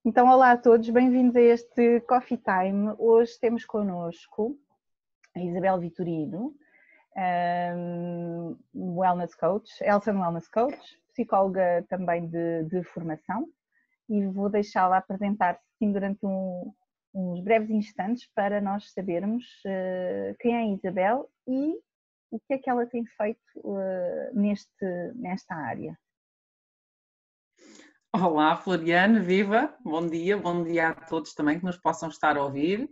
Então, olá a todos, bem-vindos a este Coffee Time. Hoje temos connosco a Isabel Vitorino, Wellness Coach, Elsan Wellness Coach, psicóloga também de formação, e vou deixá-la apresentar-se durante uns breves instantes para nós sabermos quem é a Isabel e o que é que ela tem feito nesta área. Olá, Floriane, viva! Bom dia a todos também que nos possam estar a ouvir.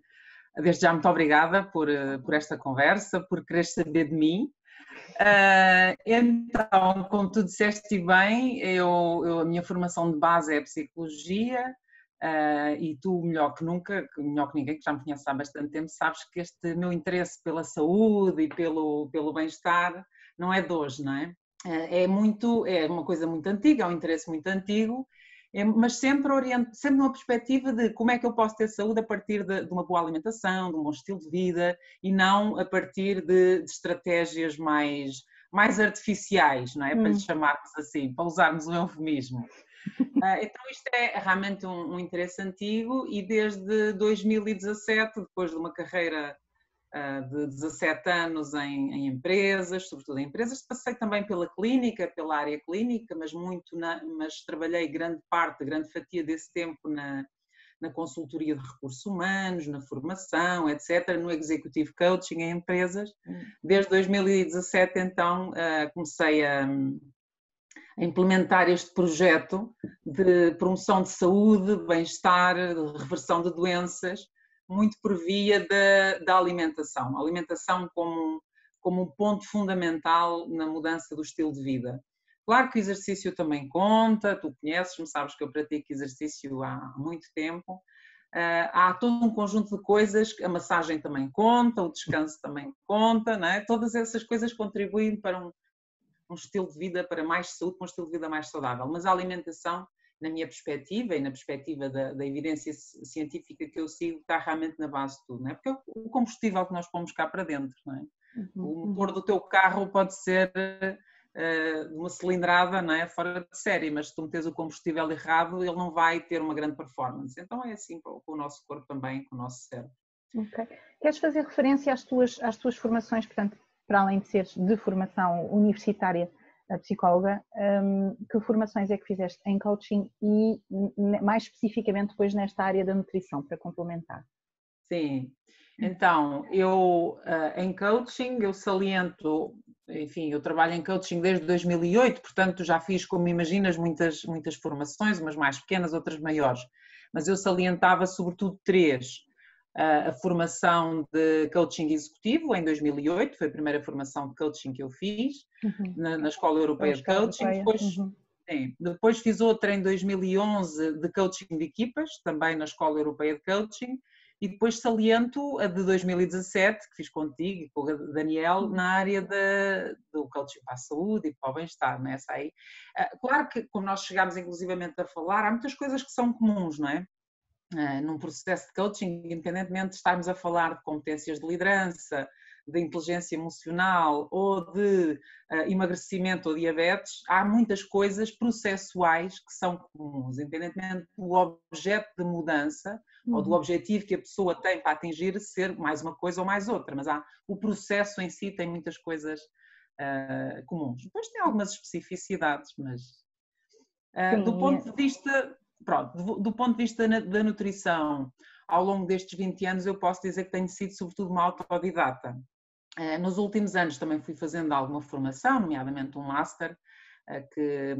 Desde já, muito obrigada por esta conversa, por querer saber de mim. Então, como tu disseste bem, a minha formação de base é a psicologia e tu, melhor que ninguém, que já me conheces há bastante tempo, sabes que este meu interesse pela saúde e pelo bem-estar não é de hoje, não é? É uma coisa muito antiga, é um interesse muito antigo, mas sempre numa perspectiva de como é que eu posso ter saúde a partir de uma boa alimentação, de um bom estilo de vida e não a partir de estratégias mais artificiais, não é? Para lhe chamarmos assim, para usarmos um eufemismo. Então isto é realmente um interesse antigo e desde 2017, depois de uma carreira de 17 anos em empresas, sobretudo em empresas, passei também pela área clínica, mas trabalhei grande fatia desse tempo na consultoria de recursos humanos, na formação, etc., no executive coaching em empresas. Desde 2017, então, comecei a implementar este projeto de promoção de saúde, bem-estar, de reversão de doenças, muito por via da alimentação. A alimentação como um ponto fundamental na mudança do estilo de vida. Claro que o exercício também conta, tu conheces-me, sabes que eu pratico exercício há muito tempo. Há todo um conjunto de coisas, a massagem também conta, o descanso também conta, não é? Todas essas coisas contribuem para um estilo de vida, para mais saúde, para um estilo de vida mais saudável. Mas a alimentação, na minha perspectiva e na perspectiva da evidência científica que eu sigo, está realmente na base de tudo, não é? Porque é o combustível que nós pomos cá para dentro, não é? O motor do teu carro pode ser uma cilindrada, não é? Fora de série, mas se tu metes o combustível errado, ele não vai ter uma grande performance. Então é assim com o nosso corpo também, com o nosso cérebro. Ok. Queres fazer referência às tuas formações, portanto, para além de seres de formação universitária, a psicóloga, que formações é que fizeste em coaching e mais especificamente depois nesta área da nutrição, para complementar? Sim, então eu em coaching eu saliento, enfim, eu trabalho em coaching desde 2008, portanto já fiz, como imaginas, muitas formações, umas mais pequenas, outras maiores, mas eu salientava sobretudo três. A formação de coaching executivo em 2008, foi a primeira formação de coaching que eu fiz na Escola Europeia de Coaching. Depois fiz outra em 2011 de coaching de equipas, também na Escola Europeia de Coaching, e depois saliento a de 2017, que fiz contigo e com o Daniel, na área do coaching para a saúde e para o bem-estar, não é? Essa aí. Claro que, como nós chegámos inclusivamente a falar, há muitas coisas que são comuns, não é? Num processo de coaching, independentemente de estarmos a falar de competências de liderança, de inteligência emocional ou de emagrecimento ou diabetes, há muitas coisas processuais que são comuns, independentemente do objeto de mudança ou do objetivo que a pessoa tem para atingir ser mais uma coisa ou mais outra, mas o processo em si tem muitas coisas comuns. Depois tem algumas especificidades, mas do ponto de vista... Pronto, do ponto de vista da nutrição, ao longo destes 20 anos eu posso dizer que tenho sido sobretudo uma autodidata. Nos últimos anos também fui fazendo alguma formação, nomeadamente um master, que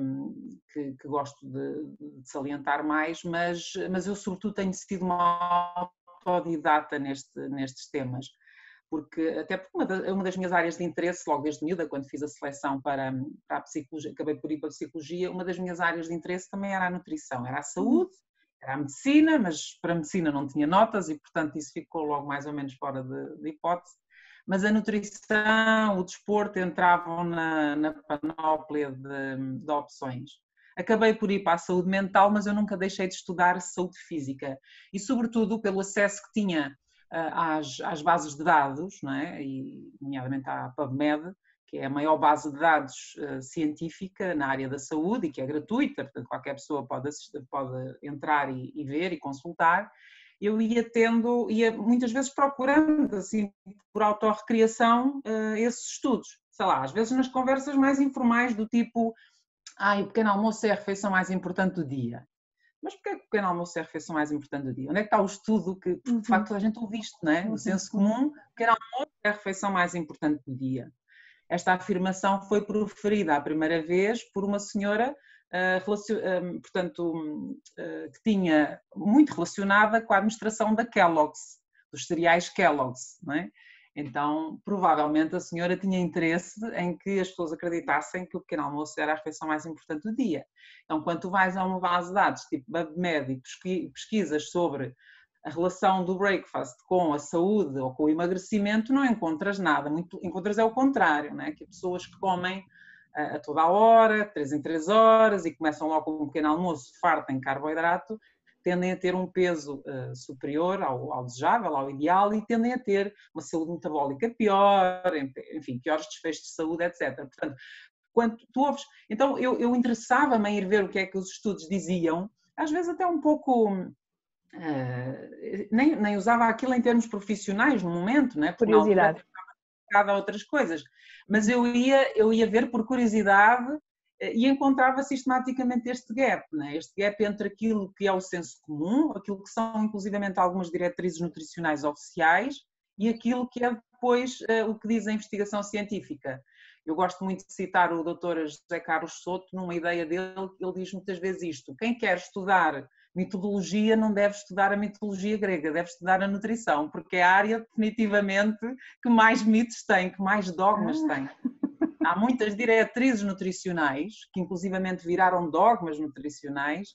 gosto de salientar mais, mas eu sobretudo tenho sido uma autodidata nestes temas. Até porque uma das minhas áreas de interesse, logo desde miúda, quando fiz a seleção para a psicologia, acabei por ir para a psicologia, uma das minhas áreas de interesse também era a nutrição, era a saúde, era a medicina, mas para a medicina não tinha notas e, portanto, isso ficou logo mais ou menos fora de hipótese. Mas a nutrição, o desporto entravam na panóplia de opções. Acabei por ir para a saúde mental, mas eu nunca deixei de estudar saúde física e, sobretudo, pelo acesso que tinha às bases de dados, não é? E nomeadamente à PubMed, que é a maior base de dados científica na área da saúde e que é gratuita, portanto qualquer pessoa pode entrar e ver e consultar. Eu ia muitas vezes procurando, assim, por autorrecriação, esses estudos. Sei lá, às vezes nas conversas mais informais do tipo, o pequeno almoço é a refeição mais importante do dia. Mas porquê que o pequeno almoço é a refeição mais importante do dia? Onde é que está o estudo que, porque de facto, a gente ouve isto, não é? No senso comum, o pequeno almoço é a refeição mais importante do dia. Esta afirmação foi proferida a primeira vez por uma senhora, portanto, que tinha muito relacionada com a administração da Kellogg's, dos cereais Kellogg's, não é? Então, provavelmente a senhora tinha interesse em que as pessoas acreditassem que o pequeno almoço era a refeição mais importante do dia. Então, quando tu vais a uma base de dados, tipo PubMed, e pesquisas sobre a relação do breakfast com a saúde ou com o emagrecimento, não encontras nada, encontras é o contrário, não é? Que pessoas que comem a toda a hora, 3 em 3 horas, e começam logo com um pequeno almoço farto em carboidrato, tendem a ter um peso superior ao desejável, ao ideal, e tendem a ter uma saúde metabólica pior, enfim, piores desfechos de saúde, etc. Portanto, quando tu ouves... Então, eu interessava-me em ir ver o que é que os estudos diziam, às vezes até um pouco... nem usava aquilo em termos profissionais no momento, não é? Porque Curiosidade. Na altura, a outras coisas. Mas eu ia ver por curiosidade e encontrava sistematicamente este gap, né? Este gap entre aquilo que é o senso comum, aquilo que são inclusivamente algumas diretrizes nutricionais oficiais e aquilo que é depois o que diz a investigação científica. Eu gosto muito de citar o Dr. José Carlos Souto numa ideia dele, que ele diz muitas vezes isto: quem quer estudar mitologia não deve estudar a mitologia grega, deve estudar a nutrição, porque é a área definitivamente que mais mitos tem, que mais dogmas tem. Há muitas diretrizes nutricionais, que inclusivamente viraram dogmas nutricionais,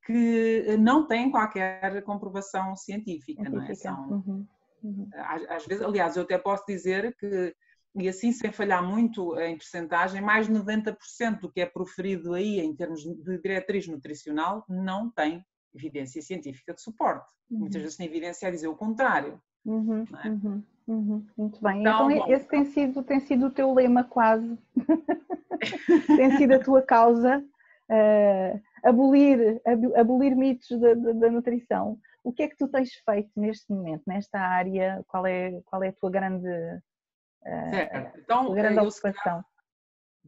que não têm qualquer comprovação científica, não é? São, às vezes, aliás, eu até posso dizer que, e assim sem falhar muito em percentagem, mais de 90% do que é proferido aí em termos de diretriz nutricional não tem evidência científica de suporte. Muitas vezes tem evidência a dizer o contrário. Muito bem. Então esse tem sido o teu lema quase. Tem sido a tua causa, abolir mitos da nutrição. O que é que tu tens feito neste momento, nesta área? Qual é a tua grande, então, ocupação?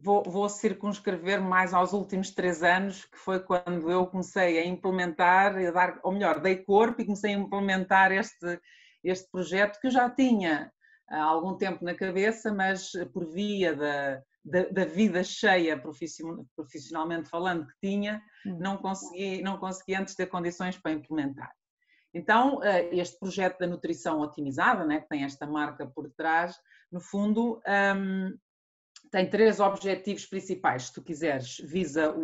Vou circunscrever mais aos últimos 3 anos, que foi quando eu comecei a implementar, ou melhor, dei corpo e comecei a implementar este projeto que eu já tinha há algum tempo na cabeça, mas por via da vida cheia, profissionalmente falando, que tinha, não consegui antes ter condições para implementar. Então, este projeto da nutrição otimizada, né, que tem esta marca por trás, no fundo, tem 3 objetivos principais. Se tu quiseres, visa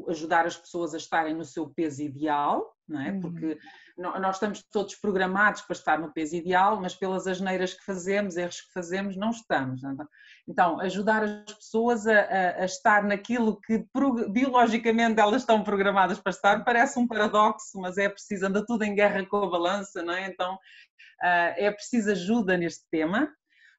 ajudar as pessoas a estarem no seu peso ideal, não é? Porque nós estamos todos programados para estar no peso ideal, mas pelas asneiras que fazemos, erros que fazemos, não estamos. Não é? Então, ajudar as pessoas a estar naquilo que biologicamente elas estão programadas para estar, parece um paradoxo, mas é preciso, anda tudo em guerra com a balança, não é? Então, é preciso ajuda neste tema.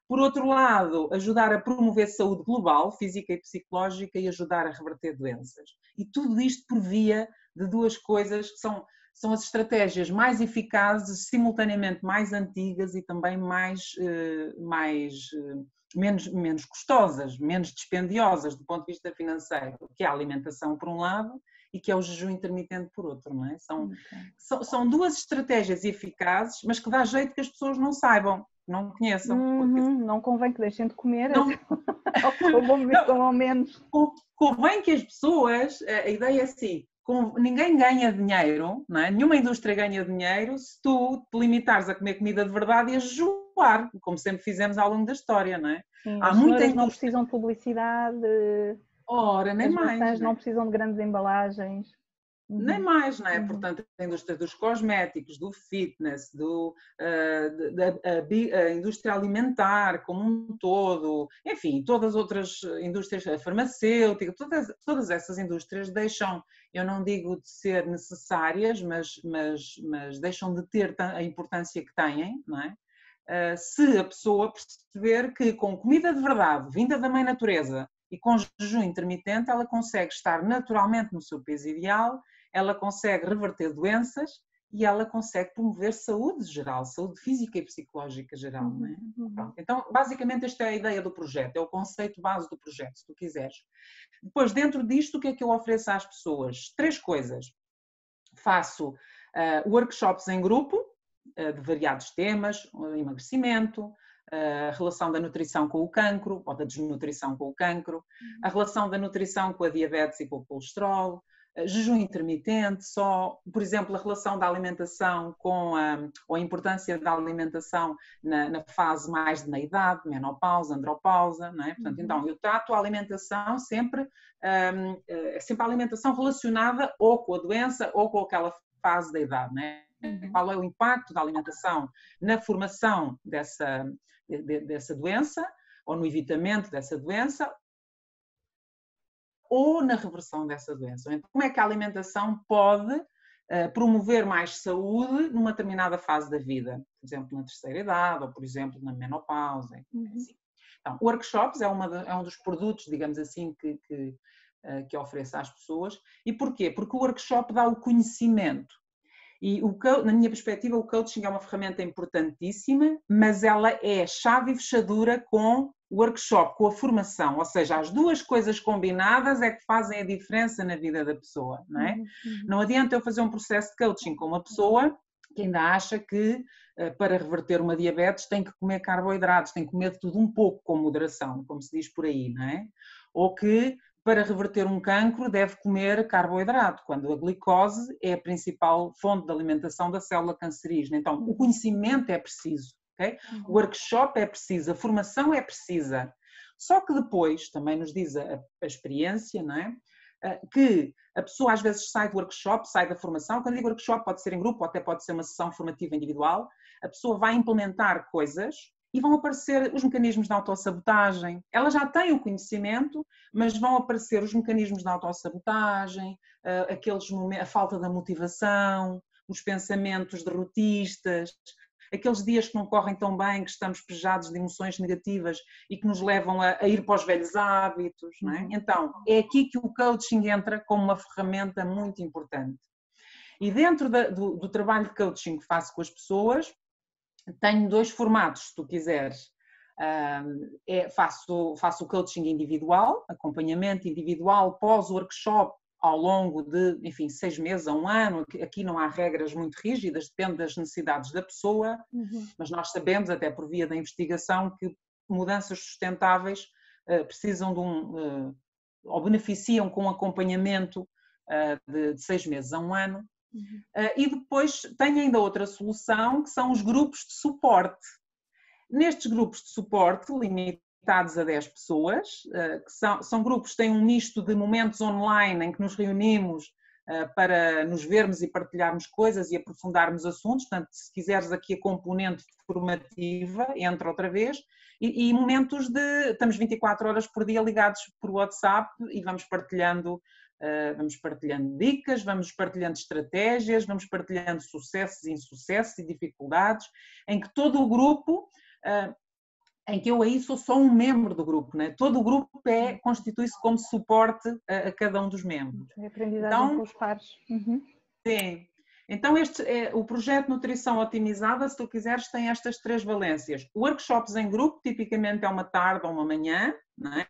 Por outro lado, ajudar a promover saúde global, física e psicológica, e ajudar a reverter doenças. E tudo isto por via de 2 coisas que são as estratégias mais eficazes, simultaneamente mais antigas e também menos custosas, menos dispendiosas do ponto de vista financeiro, que é a alimentação por um lado e que é o jejum intermitente por outro, não é? São 2 estratégias eficazes, mas que dá jeito que as pessoas não saibam, não conheçam. Não convém que deixem de comer, não, ou comam menos. Convém que as pessoas, a ideia é assim, ninguém ganha dinheiro, não é? Nenhuma indústria ganha dinheiro se tu te limitares a comer comida de verdade e a jejuar, como sempre fizemos ao longo da história, não é? Sim, as senhoras não precisam de publicidade, ora, nem as mais, maçãs não precisam de grandes embalagens. Nem mais, não é? Portanto, a indústria dos cosméticos, do fitness, a indústria alimentar como um todo, enfim, todas as outras indústrias, a farmacêutica, todas essas indústrias deixam, eu não digo de ser necessárias, mas deixam de ter a importância que têm, não é? se a pessoa perceber que com comida de verdade, vinda da mãe natureza e com jejum intermitente, ela consegue estar naturalmente no seu peso ideal, ela consegue reverter doenças e ela consegue promover saúde geral, saúde física e psicológica geral. Não é? Pronto. Então, basicamente, esta é a ideia do projeto, é o conceito base do projeto, se tu quiseres. Depois, dentro disto, o que é que eu ofereço às pessoas? 3 coisas. Faço workshops em grupo, de variados temas, emagrecimento, a relação da nutrição com o cancro, ou da desnutrição com o cancro, a relação da nutrição com a diabetes e com o colesterol, jejum intermitente, por exemplo, a relação da alimentação ou a importância da alimentação na fase mais de meia-idade, menopausa, andropausa, não é? Portanto, então, eu trato a alimentação sempre a alimentação relacionada ou com a doença ou com aquela fase da idade, não é? Qual é o impacto da alimentação na formação dessa doença, ou no evitamento dessa doença, ou na reversão dessa doença. Então, como é que a alimentação pode promover mais saúde numa determinada fase da vida? Por exemplo, na terceira idade, ou por exemplo, na menopausa. Assim. Então, workshops é um dos produtos, digamos assim, que ofereço às pessoas. E porquê? Porque o workshop dá o conhecimento. E na minha perspectiva, o coaching é uma ferramenta importantíssima, mas ela é chave e fechadura com o workshop, com a formação, ou seja, as duas coisas combinadas é que fazem a diferença na vida da pessoa, não é? Não adianta eu fazer um processo de coaching com uma pessoa que ainda acha que para reverter uma diabetes tem que comer carboidratos, tem que comer de tudo um pouco com moderação, como se diz por aí, não é? Ou que para reverter um cancro deve comer carboidrato, quando a glicose é a principal fonte de alimentação da célula cancerígena. Então, o conhecimento é preciso, okay? O workshop é preciso, a formação é precisa. Só que depois, também nos diz a experiência, não é? Que a pessoa às vezes sai do workshop, sai da formação. Quando digo workshop pode ser em grupo, ou até pode ser uma sessão formativa individual. A pessoa vai implementar coisas e vão aparecer os mecanismos de autossabotagem. Ela já tem o conhecimento, mas vão aparecer os mecanismos de autossabotagem, a falta da motivação, os pensamentos derrotistas, aqueles dias que não correm tão bem, que estamos pesados de emoções negativas e que nos levam a ir para os velhos hábitos. Não é? Então, é aqui que o coaching entra como uma ferramenta muito importante. E dentro do trabalho de coaching que faço com as pessoas, tenho 2 formatos, se tu quiseres. Faço o coaching individual, acompanhamento individual pós-workshop ao longo de, enfim, 6 meses a 1 ano. Aqui não há regras muito rígidas, depende das necessidades da pessoa, mas nós sabemos, até por via da investigação, que mudanças sustentáveis precisam de ou beneficiam com acompanhamento de 6 meses a 1 ano. E depois tem ainda outra solução, que são os grupos de suporte. Nestes grupos de suporte, limitados a 10 pessoas, que são grupos que têm um misto de momentos online em que nos reunimos para nos vermos e partilharmos coisas e aprofundarmos assuntos. Portanto, se quiseres aqui a componente formativa, entra outra vez, e momentos estamos 24 horas por dia ligados por WhatsApp e vamos partilhando dicas, vamos partilhando estratégias, vamos partilhando sucessos e insucessos e dificuldades, em que todo o grupo, em que eu aí sou só um membro do grupo, né? Todo o grupo constitui-se como suporte a cada um dos membros. É aprendizagem com os pares. Sim. Então o projeto Nutrição Otimizada, se tu quiseres, tem estas 3 valências. Workshops em grupo, tipicamente é uma tarde ou uma manhã, não é?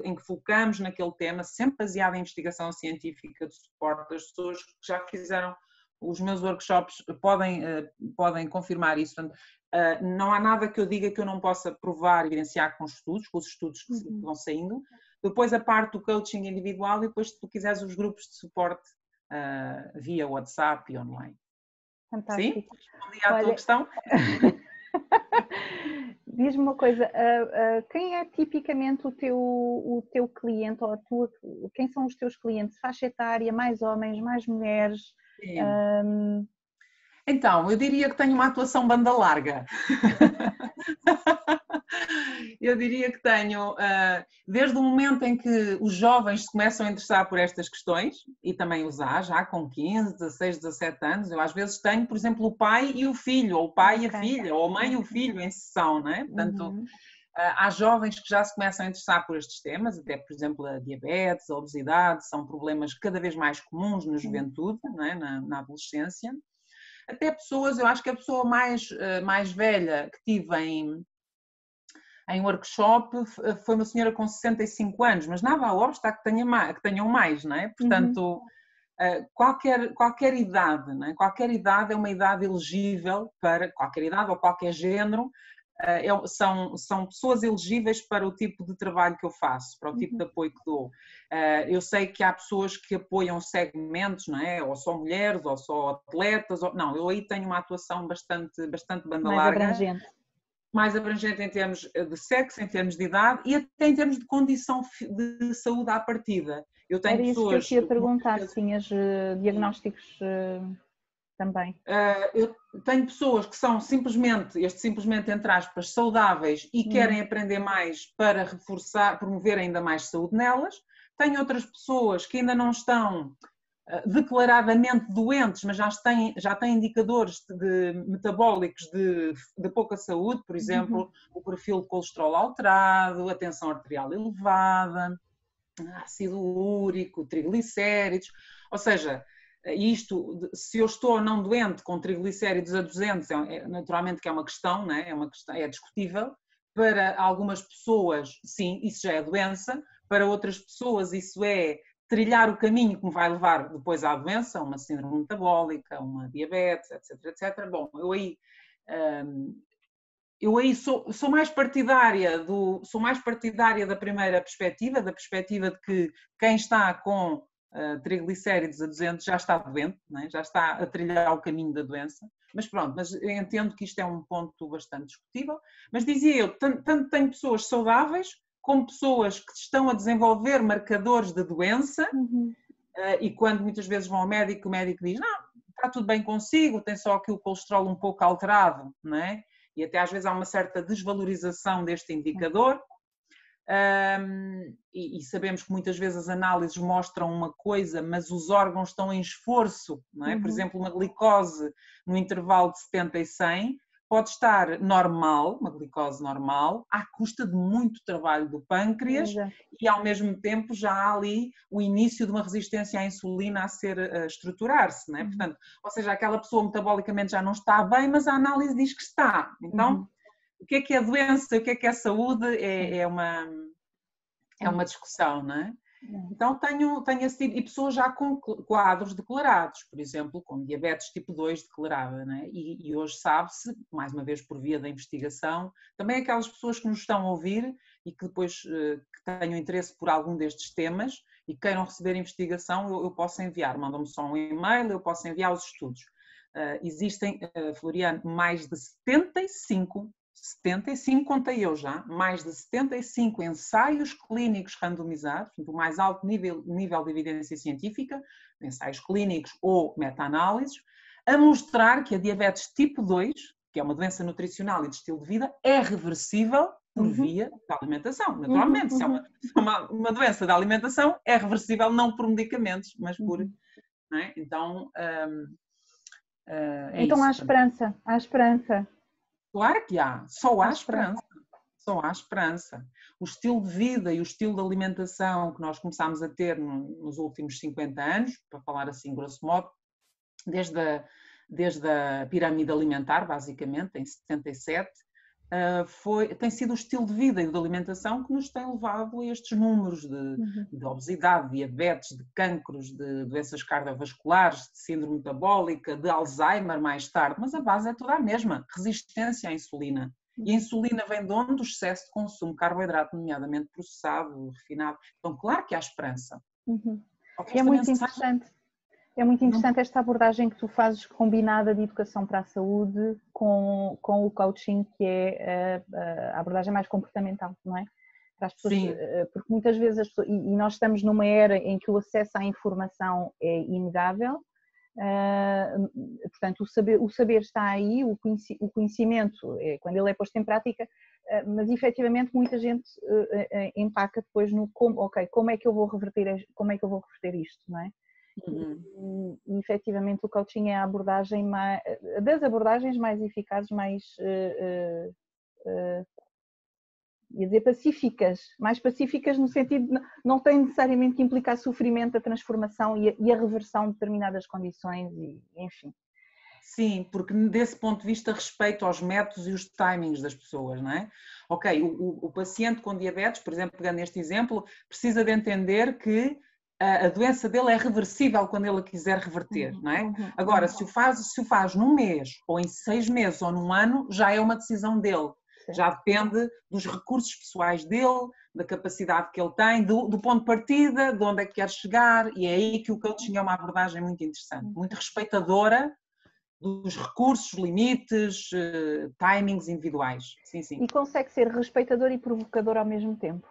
em que focamos naquele tema, sempre baseado em investigação científica de suporte das pessoas que já fizeram os meus workshops, podem confirmar isso. Portanto, não há nada que eu diga que eu não possa provar, evidenciar com os estudos que vão saindo. Depois a parte do coaching individual e depois, se tu quiseres, os grupos de suporte via WhatsApp e online. Fantástico. Sim? Respondi à tua questão? Diz-me uma coisa, quem é tipicamente o teu cliente, ou quem são os teus clientes? Faixa etária, mais homens, mais mulheres? Então, eu diria que tenho uma atuação banda larga. Eu diria que tenho, desde o momento em que os jovens se começam a interessar por estas questões, e também os há, já com 15, 16, 17 anos, eu às vezes tenho, por exemplo, o pai e o filho, ou o pai e a filha, ou a mãe e o filho em sessão, não é? Portanto, há jovens que já se começam a interessar por estes temas, até, por exemplo, a diabetes, a obesidade, são problemas cada vez mais comuns na juventude, não é? Na adolescência. Até pessoas, eu acho que a pessoa mais velha que tive em workshop foi uma senhora com 65 anos, mas nada ao obstáculo que tenham mais, não é? Portanto, qualquer idade, não é? Qualquer idade é uma idade elegível para qualquer idade ou qualquer género, são pessoas elegíveis para o tipo de trabalho que eu faço, para o tipo de apoio que dou. Eu sei que há pessoas que apoiam segmentos, não é? Ou só mulheres, ou só atletas, não, eu aí tenho uma atuação bastante banda larga. Mais abrangente em termos de sexo, em termos de idade e até em termos de condição de saúde à partida. Eu tenho Era isso pessoas... que eu te ia perguntar, se tinhas diagnósticos também. Eu tenho pessoas que são simplesmente, entre aspas, saudáveis e querem aprender mais para reforçar, promover ainda mais saúde nelas. Tenho outras pessoas que ainda não estão declaradamente doentes, mas já têm indicadores metabólicos de pouca saúde, por exemplo, o perfil de colesterol alterado, a tensão arterial elevada, ácido úrico, triglicéridos, ou seja, isto, se eu estou ou não doente com triglicéridos a 200, naturalmente que é uma questão, não é? É discutível. Para algumas pessoas, sim, isso já é doença, para outras pessoas isso é trilhar o caminho que me vai levar depois à doença, uma síndrome metabólica, uma diabetes, etc, etc. Bom, eu aí sou mais partidária da primeira perspectiva, da perspectiva de que quem está com triglicéridos a 200 já está doente, não é? Já está a trilhar o caminho da doença. Mas pronto, mas eu entendo que isto é um ponto bastante discutível. Mas dizia eu, tanto tenho pessoas saudáveis como pessoas que estão a desenvolver marcadores de doença e quando muitas vezes vão ao médico, o médico diz, não, está tudo bem consigo, tem só aqui o colesterol um pouco alterado, não é? E até às vezes há uma certa desvalorização deste indicador. E sabemos que muitas vezes as análises mostram uma coisa, mas os órgãos estão em esforço, não é? Por exemplo, uma glicose no intervalo de 70 e 100 pode estar normal, uma glicose normal, à custa de muito trabalho do pâncreas e ao mesmo tempo já há ali o início de uma resistência à insulina a estruturar-se, não é? Portanto, ou seja, aquela pessoa metabolicamente já não está bem, mas a análise diz que está. Então, o que é doença, o que é saúde, é uma discussão, não é? Então tenho assistido, e pessoas já com quadros declarados, por exemplo, com diabetes tipo 2 declarada, não é? E hoje sabe-se, mais uma vez por via da investigação, também aquelas pessoas que nos estão a ouvir e que depois que tenham interesse por algum destes temas e queiram receber investigação, eu posso enviar, mandam-me só um e-mail, eu posso enviar os estudos. Existem, Floriano, mais de 75, contei eu já, mais de 75 ensaios clínicos randomizados, do mais alto nível de evidência científica, ensaios clínicos ou meta-análises, a mostrar que a diabetes tipo 2, que é uma doença nutricional e de estilo de vida, é reversível por via da alimentação. Naturalmente, se é uma doença da alimentação, é reversível não por medicamentos, mas por... Não é? Então, então isso. Há esperança. Claro que há, só há esperança. O estilo de vida e o estilo de alimentação que nós começámos a ter nos últimos 50 anos, para falar assim grosso modo, desde a pirâmide alimentar, basicamente, em 77, tem sido o estilo de vida e de alimentação que nos tem levado a estes números de obesidade, diabetes, de cancros, de doenças cardiovasculares, de síndrome metabólica, de Alzheimer mais tarde, mas a base é toda a mesma, resistência à insulina. E a insulina vem de onde? Do excesso de consumo de carboidrato, nomeadamente processado, refinado. Então, claro que há esperança. É muito interessante. É muito interessante esta abordagem que tu fazes combinada de educação para a saúde com o coaching, que é a abordagem mais comportamental, não é? Para as pessoas, porque muitas vezes as pessoas, e nós estamos numa era em que o acesso à informação é inegável, portanto o saber está aí, o conhecimento, quando ele é posto em prática, mas efetivamente muita gente empaca depois no como é que eu vou reverter isto, não é? E efetivamente o coaching é a abordagem das abordagens mais eficazes, ia dizer mais pacíficas no sentido de não tem necessariamente que implicar sofrimento, a transformação e a reversão de determinadas condições, e enfim. Sim, porque desse ponto de vista respeito aos métodos e os timings das pessoas, não é? Ok, o paciente com diabetes, por exemplo, pegando este exemplo, precisa de entender que a doença dele é reversível quando ele a quiser reverter, não é? Agora, se o faz num mês, ou em 6 meses, ou num ano, já é uma decisão dele. Já depende dos recursos pessoais dele, da capacidade que ele tem, do ponto de partida, de onde é que quer chegar, e é aí que o coaching é uma abordagem muito interessante, muito respeitadora dos recursos, limites, timings individuais. Sim, sim. E consegue ser respeitador e provocador ao mesmo tempo?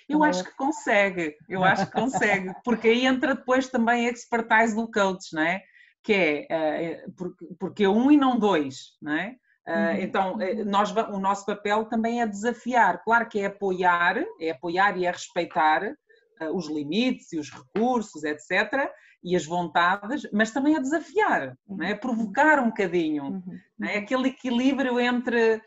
Eu acho que consegue, porque aí entra depois também a expertise do coach, não é? Que é porque um e não dois, não é? Então, o nosso papel também é desafiar, claro que é apoiar e é respeitar os limites e os recursos, etc., e as vontades, mas também é desafiar, não é? Provocar um bocadinho, não é? Aquele equilíbrio entre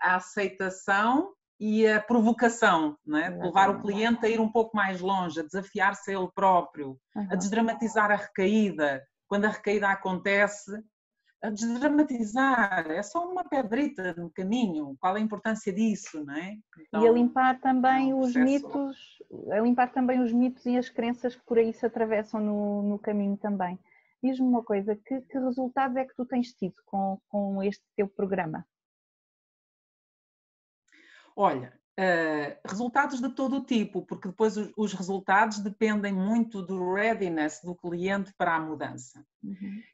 a aceitação e a provocação, não é? Levar o cliente a ir um pouco mais longe, a desafiar-se a ele próprio, a desdramatizar a recaída, quando a recaída acontece, a desdramatizar, é só uma pedrita no caminho, qual é a importância disso, não é? Então, e a limpar também os mitos e as crenças que por aí se atravessam no caminho também. Diz-me uma coisa, que resultados é que tu tens tido com este teu programa? Olha, resultados de todo o tipo, porque depois os resultados dependem muito do readiness do cliente para a mudança.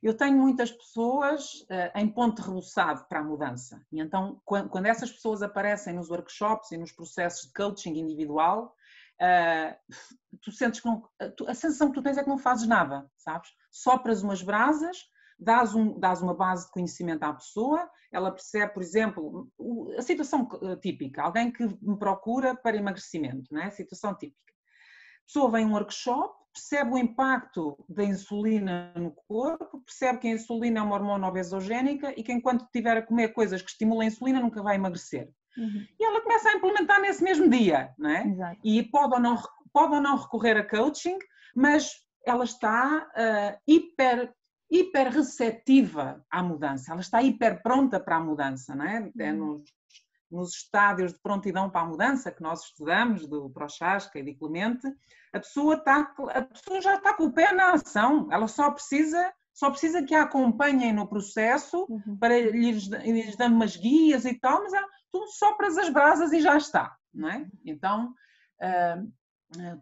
Eu tenho muitas pessoas em ponto rebuçado para a mudança, e então quando essas pessoas aparecem nos workshops e nos processos de coaching individual, tu sentes que a sensação que tu tens é que não fazes nada, sabes? Sopras umas brasas, dás uma base de conhecimento à pessoa, ela percebe, por exemplo, a situação típica, alguém que me procura para emagrecimento, não é? Situação típica. A pessoa vem a um workshop, percebe o impacto da insulina no corpo, percebe que a insulina é uma hormona obesogénica e que enquanto estiver a comer coisas que estimulam a insulina nunca vai emagrecer. E ela começa a implementar nesse mesmo dia, não é? Exato. E pode ou não recorrer a coaching, mas ela está hiper receptiva à mudança, ela está hiper pronta para a mudança, não é? É nos estádios de prontidão para a mudança que nós estudamos, do Prochaska e de Clemente, a pessoa já está com o pé na ação, ela só precisa que a acompanhem no processo para lhes dando umas guias e tal, mas tu sopras as brasas e já está, não é? Então,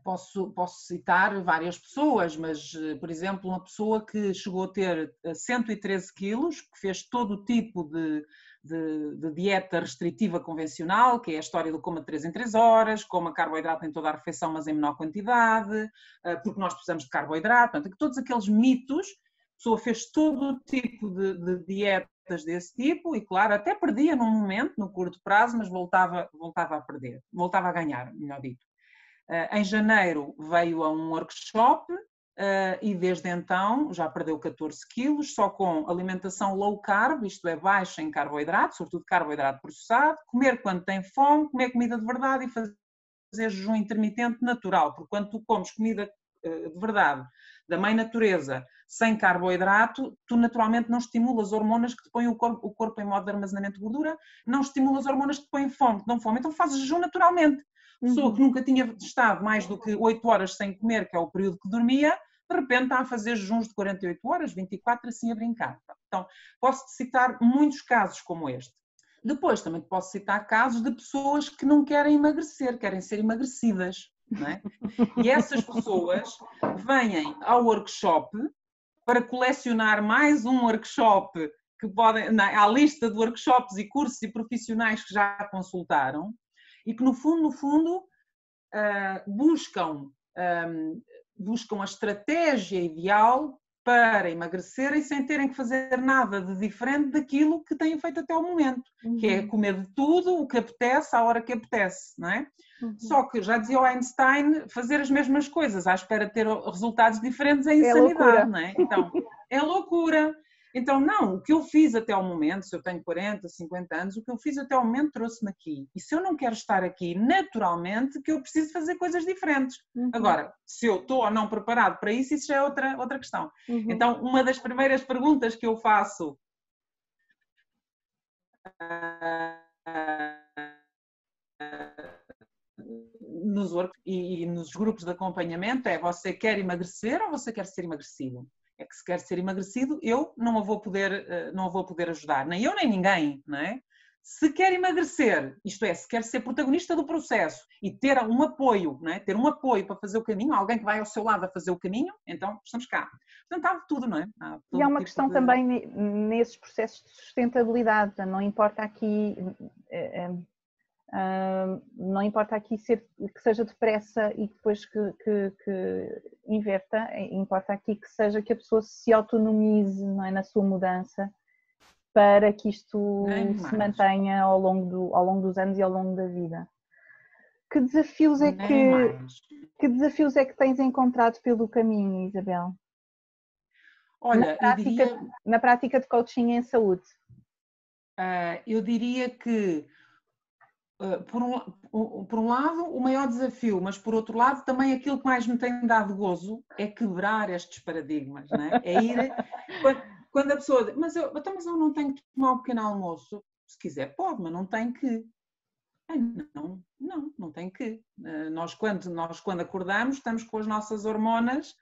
posso citar várias pessoas, mas, por exemplo, uma pessoa que chegou a ter 113 quilos, que fez todo o tipo de dieta restritiva convencional, que é a história do coma de 3 em 3 horas, coma carboidrato em toda a refeição, mas em menor quantidade, porque nós precisamos de carboidrato, portanto, todos aqueles mitos, a pessoa fez todo o tipo de dietas desse tipo e, claro, até perdia num momento, no curto prazo, mas voltava a perder, voltava a ganhar, melhor dito. Em janeiro veio a um workshop e desde então já perdeu 14 quilos, só com alimentação low carb, isto é, baixa em carboidrato, sobretudo carboidrato processado, comer quando tem fome, comer comida de verdade e fazer jejum intermitente natural, porque quando tu comes comida de verdade, da mãe natureza, sem carboidrato, tu naturalmente não estimulas hormonas que te põem o corpo em modo de armazenamento de gordura, não estimulas hormonas que te põem fome, que dão fome, então fazes jejum naturalmente. Pessoa que nunca tinha estado mais do que 8 horas sem comer, que é o período que dormia, de repente está a fazer jejuns de 48 horas, 24, assim a brincar. Então, posso-te citar muitos casos como este. Depois também posso citar casos de pessoas que não querem emagrecer, querem ser emagrecidas, não é? E essas pessoas vêm ao workshop para colecionar mais um workshop que podem, à lista de workshops e cursos e profissionais que já consultaram, e que no fundo buscam a estratégia ideal para emagrecerem sem terem que fazer nada de diferente daquilo que têm feito até o momento, que é comer de tudo o que apetece, à hora que apetece, não é? Só que, já dizia o Einstein, fazer as mesmas coisas à espera de ter resultados diferentes é insanidade, não é? Então, é loucura. Então, não, o que eu fiz até ao momento, se eu tenho 40, 50 anos, o que eu fiz até ao momento trouxe-me aqui. E se eu não quero estar aqui, naturalmente, que eu preciso fazer coisas diferentes. Agora, se eu estou ou não preparado para isso, isso já é outra questão. Então, uma das primeiras perguntas que eu faço nos workshops e nos grupos de acompanhamento é: você quer emagrecer ou você quer ser emagrecido? É que se quer ser emagrecido, eu não a vou poder ajudar, nem eu nem ninguém, não é? Se quer emagrecer, isto é, se quer ser protagonista do processo e ter um apoio, não é? Ter um apoio para fazer o caminho, alguém que vai ao seu lado a fazer o caminho, então estamos cá. Portanto, há de tudo, não é? E há uma questão também nesses processos de sustentabilidade, não importa aqui... não importa aqui que seja depressa e depois que inverta, importa aqui que seja que a pessoa se autonomize, não é, na sua mudança, para que isto se mantenha ao longo dos anos e ao longo da vida. Que desafios é que tens encontrado pelo caminho, Isabel? Olha, na prática de coaching em saúde. Eu diria que por um lado, o maior desafio, mas por outro lado, também aquilo que mais me tem dado gozo é quebrar estes paradigmas, não é? É ir... Quando a pessoa diz, mas eu não tenho que tomar um pequeno almoço. Se quiser, pode, mas não tem que. Não tem que. Nós, quando acordamos, estamos com as nossas hormonas,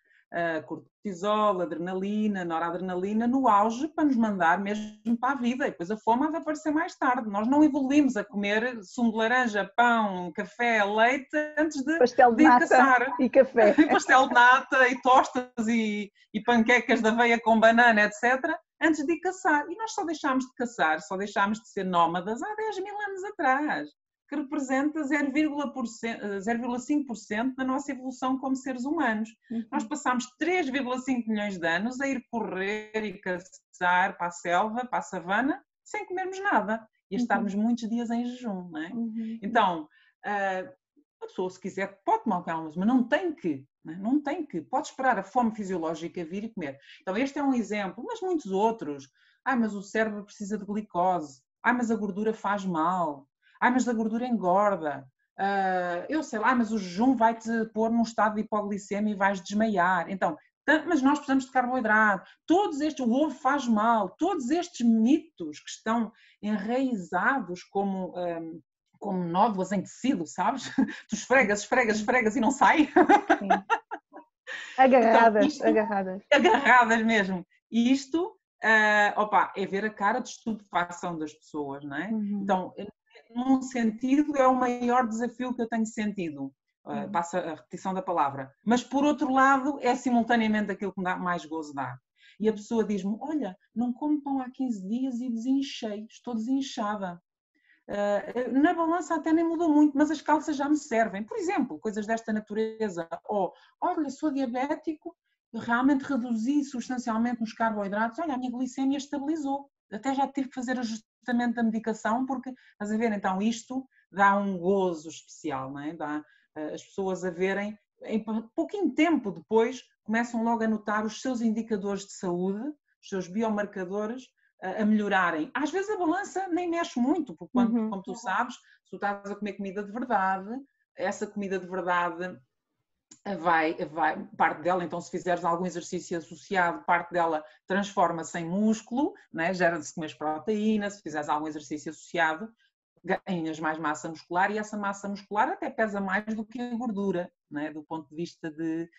cortisol, adrenalina, noradrenalina, no auge para nos mandar mesmo para a vida. E depois a fome há de aparecer mais tarde. Nós não evoluímos a comer sumo de laranja, pão, café, leite antes de pastel de nata caçar. E café. Pastel de nata e tostas e panquecas de aveia com banana, etc. Antes de caçar. E nós só deixámos de caçar, só deixámos de ser nómadas há 10 mil anos atrás, que representa 0,5% da nossa evolução como seres humanos. Nós passámos 3,5 milhões de anos a ir correr e caçar para a selva, para a savana, sem comermos nada e a estarmos muitos dias em jejum, não é? Então, a pessoa, se quiser, pode tomar um pequeno almoço, mas não tem que. Não tem que. Pode esperar a fome fisiológica vir e comer. Então, este é um exemplo, mas muitos outros. Mas o cérebro precisa de glicose. Mas a gordura faz mal. Mas a gordura engorda. Eu sei lá, mas o jejum vai-te pôr num estado de hipoglicemia e vais desmaiar. Então, mas nós precisamos de carboidrato. O ovo faz mal. Todos estes mitos que estão enraizados como nódoas em tecido, sabes? Tu esfregas e não sai. Sim. Agarradas, então, agarradas mesmo. E isto, é ver a cara de estupefação das pessoas, não é? Então, num sentido, é o maior desafio que eu tenho sentido. Passa a repetição da palavra. Mas, por outro lado, é simultaneamente aquilo que me dá mais gozo dá. E a pessoa diz-me, olha, não como pão há 15 dias e desinchei, estou desinchada. Na balança até nem mudou muito, mas as calças já me servem. Por exemplo, coisas desta natureza. Olha, sou diabético, realmente reduzi substancialmente nos carboidratos, olha, a minha glicemia estabilizou. Até já tive que fazer ajustamento da medicação, porque, estás a ver, então isto dá um gozo especial, não é? Dá as pessoas a verem, em pouquinho tempo depois, começam logo a notar os seus indicadores de saúde, os seus biomarcadores, a melhorarem. Às vezes a balança nem mexe muito, porque como tu sabes, se tu estás a comer comida de verdade, essa comida de verdade parte dela, então se fizeres algum exercício associado, parte dela transforma-se em músculo, né? Gera-se comer proteína, se fizeres algum exercício associado, ganhas mais massa muscular e essa massa muscular até pesa mais do que a gordura, né? Do ponto de vista de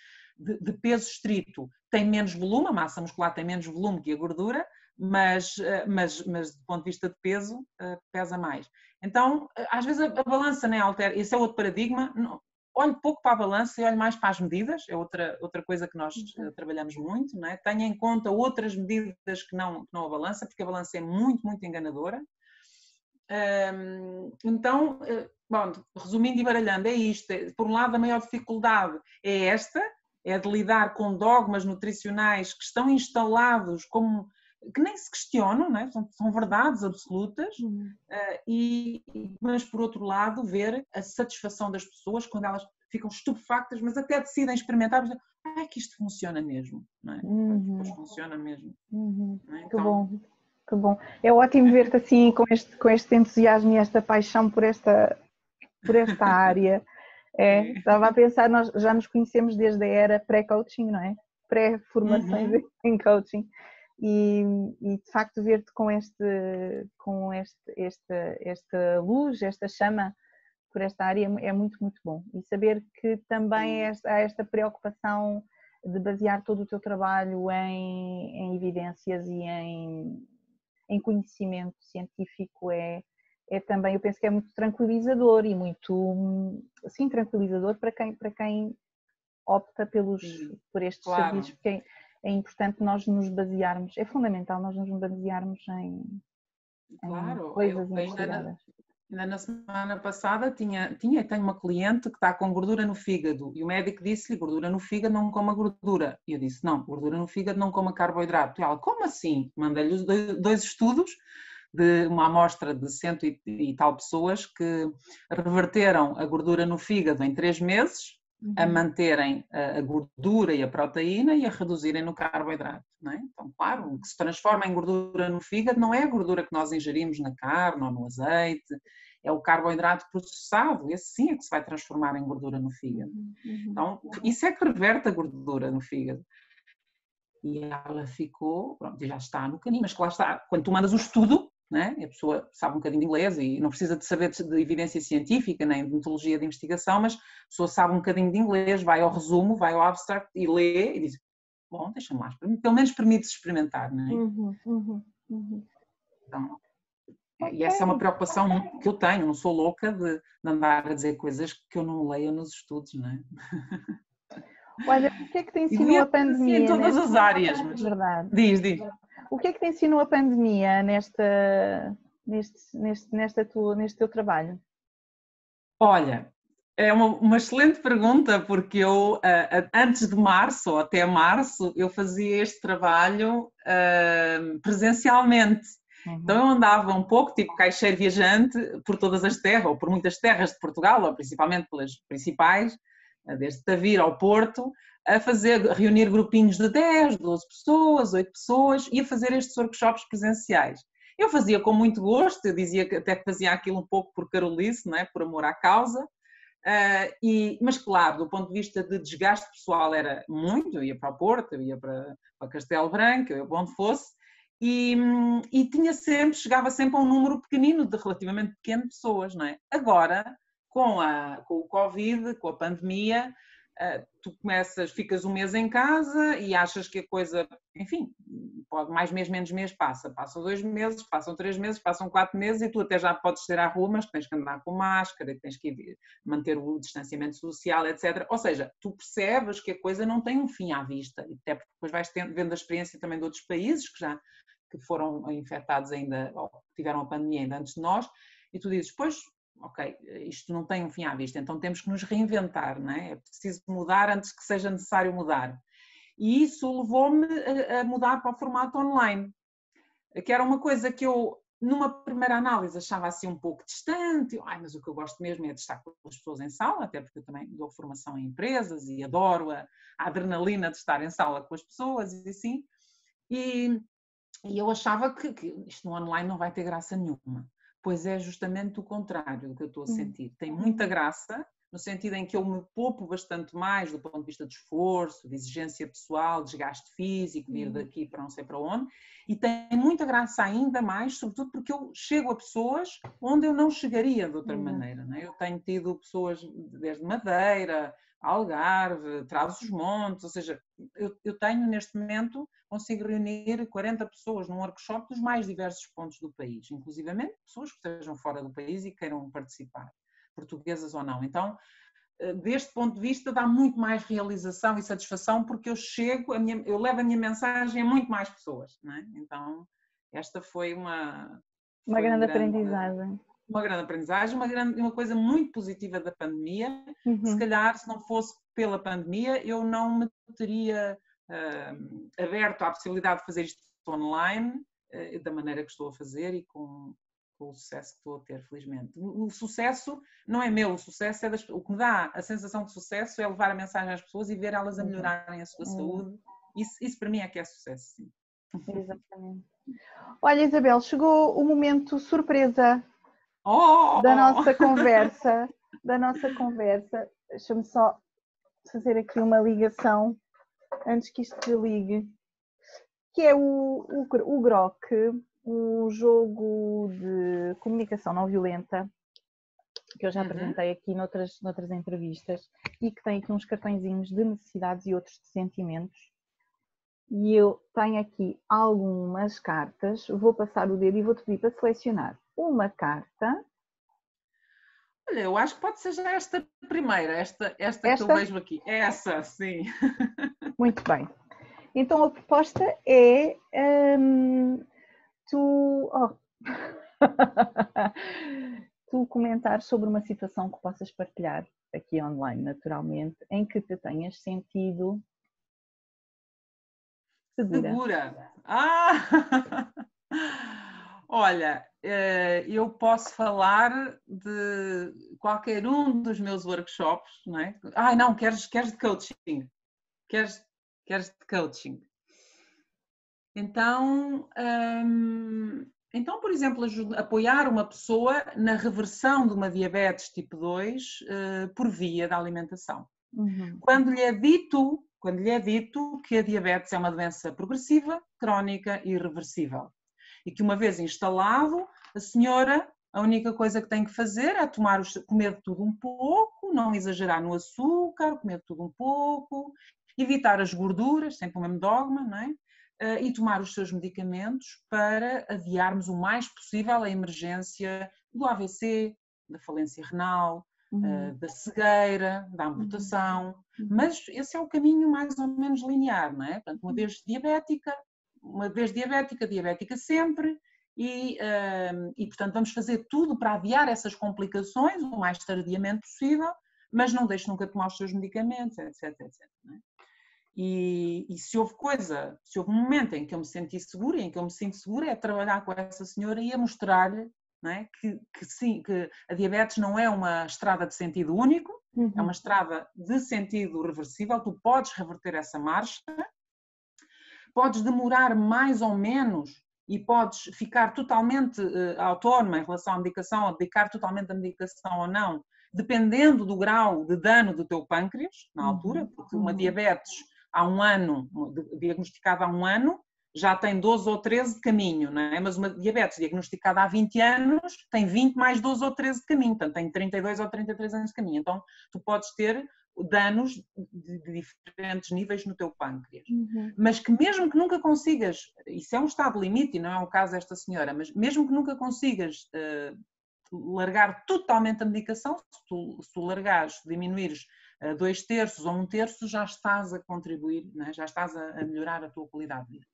peso estrito. Tem menos volume, a massa muscular tem menos volume que a gordura, mas do ponto de vista de peso, pesa mais. Então, às vezes a balança nem altera, esse é outro paradigma. Olho pouco para a balança e olho mais para as medidas, é outra coisa que nós trabalhamos muito, não é? Tenho em conta outras medidas que não a balança, porque a balança é muito, muito enganadora. Então, bom, resumindo e baralhando, é isto. Por um lado, a maior dificuldade é esta, é de lidar com dogmas nutricionais que estão instalados como que nem se questionam, não é? São verdades absolutas, mas por outro lado ver a satisfação das pessoas quando elas ficam estupefactas, mas até decidem experimentar, que isto funciona mesmo, não é? Pois funciona mesmo. Não é? Que bom, que bom. É ótimo ver-te assim com este entusiasmo e esta paixão por esta área. Estava a pensar, nós já nos conhecemos desde a era pré-coaching, não é? Pré-formações em coaching. E de facto ver-te com esta luz, esta chama por esta área é muito, muito bom. E saber que também há esta preocupação de basear todo o teu trabalho em evidências e em conhecimento científico é também, eu penso que é muito tranquilizador e muito, sim, tranquilizador para quem opta por estes serviços, porque é importante nós nos basearmos, é fundamental nós nos basearmos em coisas investigadas. Ainda na semana passada tenho uma cliente que está com gordura no fígado e o médico disse-lhe: gordura no fígado, não coma gordura. E eu disse: não, gordura no fígado, não coma carboidrato. E ela: como assim? Mandei-lhe os 2 estudos de uma amostra de 100 e tal pessoas que reverteram a gordura no fígado em 3 meses, a manterem a gordura e a proteína e a reduzirem no carboidrato. Não é? Então, claro, o que se transforma em gordura no fígado não é a gordura que nós ingerimos na carne ou no azeite, é o carboidrato processado, esse sim é que se vai transformar em gordura no fígado. Então, isso é que reverte a gordura no fígado. E ela ficou, pronto, já está no caminho, mas claro está, quando tu mandas o estudo, né, a pessoa sabe um bocadinho de inglês e não precisa de saber de evidência científica nem de metodologia de investigação, mas a pessoa sabe um bocadinho de inglês, vai ao resumo, vai ao abstract e lê e diz: bom, deixa-me lá, pelo menos permite-se experimentar, não é? Então, e essa é uma preocupação que eu tenho, não sou louca de andar a dizer coisas que eu não leio nos estudos, não é? Olha, o que é que te ensinou a pandemia? Em todas as áreas, mas... Verdade. Diz. O que é que te ensinou a pandemia neste teu trabalho? Olha, é uma excelente pergunta, porque eu, antes de março, ou até março, eu fazia este trabalho presencialmente. Então eu andava um pouco, tipo caixeiro viajante, por todas as terras, ou por muitas terras de Portugal, ou principalmente pelas principais, desde Tavira ao Porto, a reunir grupinhos de 10, 12 pessoas, 8 pessoas, e a fazer estes workshops presenciais. Eu fazia com muito gosto, eu dizia que até que fazia aquilo um pouco por carolice, não é? Por amor à causa, mas claro, do ponto de vista de desgaste pessoal era muito, eu ia para o Porto, eu ia para Castelo Branco, eu ia para onde fosse, e chegava sempre a um número pequenino, de relativamente pequeno de pessoas, não é? Agora, com o Covid, com a pandemia, tu ficas um mês em casa e achas que a coisa, enfim, pode mais mês, menos mês, passam 2 meses, passam 3 meses, passam 4 meses e tu até já podes sair à rua, mas tens que andar com máscara, tens que manter o distanciamento social, etc. Ou seja, tu percebes que a coisa não tem um fim à vista, até porque depois vais vendo a experiência também de outros países que foram infectados ainda, ou tiveram a pandemia ainda antes de nós, e tu dizes: pois, ok, isto não tem um fim à vista, então temos que nos reinventar, não é? É preciso mudar antes que seja necessário mudar. E isso levou-me a mudar para o formato online, que era uma coisa que eu, numa primeira análise, achava assim um pouco distante. Mas o que eu gosto mesmo é de estar com as pessoas em sala, até porque eu também dou formação em empresas e adoro a adrenalina de estar em sala com as pessoas e assim. E eu achava que isto no online não vai ter graça nenhuma. Pois é justamente o contrário do que eu estou a sentir. Tem muita graça, no sentido em que eu me poupo bastante mais do ponto de vista de esforço, de exigência pessoal, desgaste físico, de ir daqui para não sei para onde, e tem muita graça ainda mais, sobretudo porque eu chego a pessoas onde eu não chegaria de outra maneira. Não é? Eu tenho tido pessoas desde Madeira, Algarve, Trás-os-Montes, ou seja, eu tenho neste momento, consigo reunir 40 pessoas num workshop dos mais diversos pontos do país, inclusivamente pessoas que estejam fora do país e queiram participar, portuguesas ou não. Então, deste ponto de vista, dá muito mais realização e satisfação, porque eu levo a minha mensagem a muito mais pessoas, não é? Então, esta foi uma grande aprendizagem. uma grande aprendizagem, uma coisa muito positiva da pandemia. Se calhar, se não fosse pela pandemia, eu não me teria aberto à possibilidade de fazer isto online da maneira que estou a fazer e com o sucesso que estou a ter, felizmente. O sucesso não é meu, o sucesso é o que me dá a sensação de sucesso é levar a mensagem às pessoas e ver elas a melhorarem a sua saúde. Isso para mim é que é sucesso, sim. Exatamente. Olha, Isabel, chegou o momento surpresa da nossa conversa. Deixa-me só fazer aqui uma ligação antes que isto desligue. Que é o Grok, um jogo de comunicação não violenta, que eu já apresentei aqui noutras entrevistas, e que tem aqui uns cartõezinhos de necessidades e outros de sentimentos. E eu tenho aqui algumas cartas, vou passar o dedo e vou-te pedir para selecionar uma carta. Olha, eu acho que pode ser já esta primeira, esta que eu vejo aqui. Essa, sim. Muito bem. Então a proposta é tu comentar sobre uma situação que possas partilhar aqui online, naturalmente, em que te tenhas sentido segura. Olha, eu posso falar de qualquer um dos meus workshops, não é? Não, queres de coaching. Queres de coaching. Então, por exemplo, apoiar uma pessoa na reversão de uma diabetes tipo 2 por via da alimentação. Quando lhe é dito que a diabetes é uma doença progressiva, crónica e irreversível. E que uma vez instalado, a senhora, a única coisa que tem que fazer é comer de tudo um pouco, não exagerar no açúcar, comer de tudo um pouco, evitar as gorduras, sempre o mesmo dogma, não é? E tomar os seus medicamentos para adiarmos o mais possível a emergência do AVC, da falência renal, da cegueira, da amputação. Mas esse é o caminho mais ou menos linear, não é? Portanto, uma vez diabética sempre, e portanto vamos fazer tudo para adiar essas complicações o mais tardiamente possível, mas não deixe nunca tomar os seus medicamentos, etc, etc. Não é? E se houve um momento em que eu me senti segura, e em que eu me sinto segura, é trabalhar com essa senhora e a mostrar-lhe, não é, que sim, que a diabetes não é uma estrada de sentido único, é uma estrada de sentido reversível, tu podes reverter essa marcha, podes demorar mais ou menos e podes ficar totalmente autónoma em relação à medicação, ou dedicar totalmente a medicação ou não, dependendo do grau de dano do teu pâncreas, na altura, porque uma diabetes há um ano, diagnosticada há um ano, já tem 12 ou 13 de caminho, não é? Mas uma diabetes diagnosticada há 20 anos tem 20 mais 12 ou 13 de caminho, portanto tem 32 ou 33 anos de caminho. Então tu podes ter danos de diferentes níveis no teu pâncreas. Mas que mesmo que nunca consigas, isso é um estado limite e não é o caso desta senhora, mas mesmo que nunca consigas largar totalmente a medicação, se tu largares, diminuires 2/3 ou 1/3, já estás a contribuir, não é? Já estás a melhorar a tua qualidade de vida.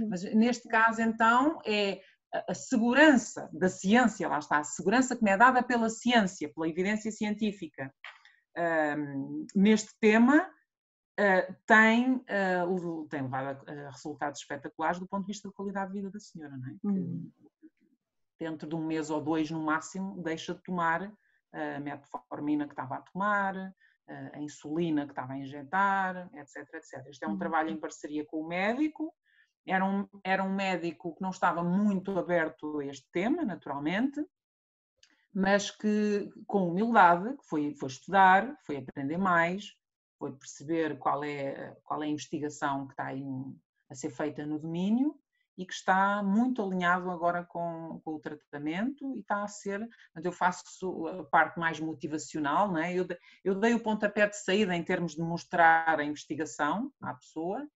Mas neste caso, então, é a segurança da ciência, lá está, a segurança que me é dada pela ciência, pela evidência científica neste tema, tem levado a resultados espetaculares do ponto de vista da qualidade de vida da senhora, não é? Que dentro de um mês ou 2 no máximo deixa de tomar a metformina que estava a tomar, a insulina que estava a injetar, etc, etc. Isto é um trabalho em parceria com o médico. Era um médico que não estava muito aberto a este tema, naturalmente, mas que com humildade foi estudar, foi aprender mais, foi perceber qual é a investigação que está aí a ser feita no domínio e que está muito alinhado agora com o tratamento e está a ser, eu faço a parte mais motivacional, não é? Eu dei o pontapé de saída em termos de mostrar a investigação à pessoa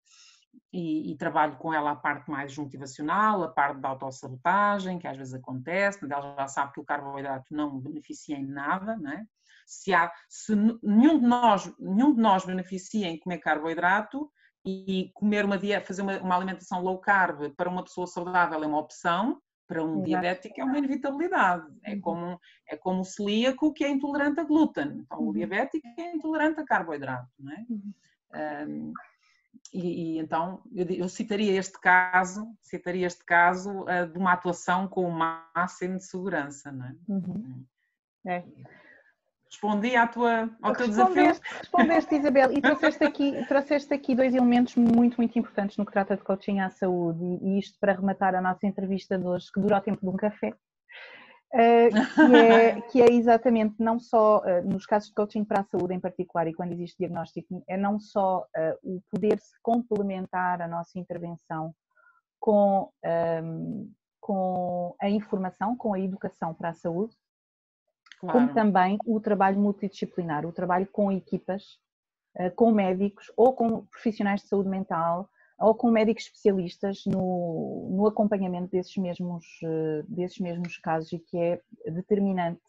e trabalho com ela a parte mais motivacional, a parte da autossabotagem, que às vezes acontece, ela já sabe que o carboidrato não beneficia em nada, não é? Se nenhum de nós beneficia em comer carboidrato, e comer fazer uma alimentação low carb para uma pessoa saudável é uma opção, Para um Exato. diabético é uma inevitabilidade. É como o celíaco que é intolerante a glúten. Então, o diabético é intolerante a carboidrato, não é? Então, eu citaria este caso de uma atuação com o máximo de segurança, não é? É. Respondi ao teu desafio? Respondeste, Isabel, e trouxeste aqui dois elementos muito, muito importantes no que trata de coaching à saúde, e isto para rematar a nossa entrevista de hoje, que dura o tempo de um café, que é exatamente não só, nos casos de coaching para a saúde em particular, e quando existe diagnóstico, é não só o poder-se complementar a nossa intervenção com a informação, com a educação para a saúde, Claro. como também o trabalho multidisciplinar, o trabalho com equipas, com médicos ou com profissionais de saúde mental ou com médicos especialistas no acompanhamento desses mesmos casos, e que é determinante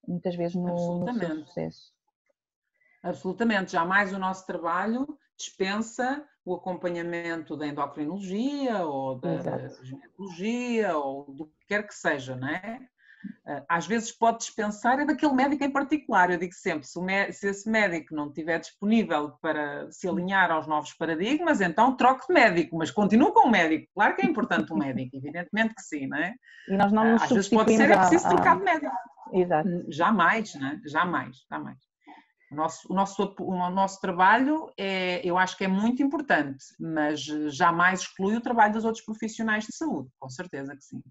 muitas vezes no seu sucesso. Absolutamente, jamais o nosso trabalho dispensa o acompanhamento da endocrinologia ou da ginecologia ou do que quer que seja, não é? Às vezes pode dispensar é daquele médico em particular. Eu digo sempre, se esse médico não estiver disponível para se alinhar aos novos paradigmas, então troque de médico, mas continue com o médico. Claro que é importante o médico, evidentemente que sim, não é? E nós não nos às vezes pode ser, é preciso trocar de médico. Exato. Jamais, não é? Jamais. O nosso trabalho eu acho que é muito importante, mas jamais exclui o trabalho dos outros profissionais de saúde, com certeza que sim.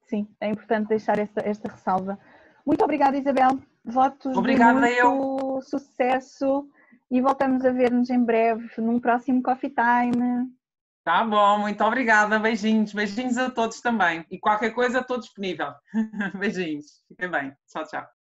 Sim, é importante deixar esta ressalva. Muito obrigada, Isabel. Votos de muito sucesso e voltamos a ver-nos em breve num próximo Coffee Time. Tá bom, muito obrigada. Beijinhos a todos também. E qualquer coisa estou disponível. Beijinhos. Fiquem bem. Tchau, tchau.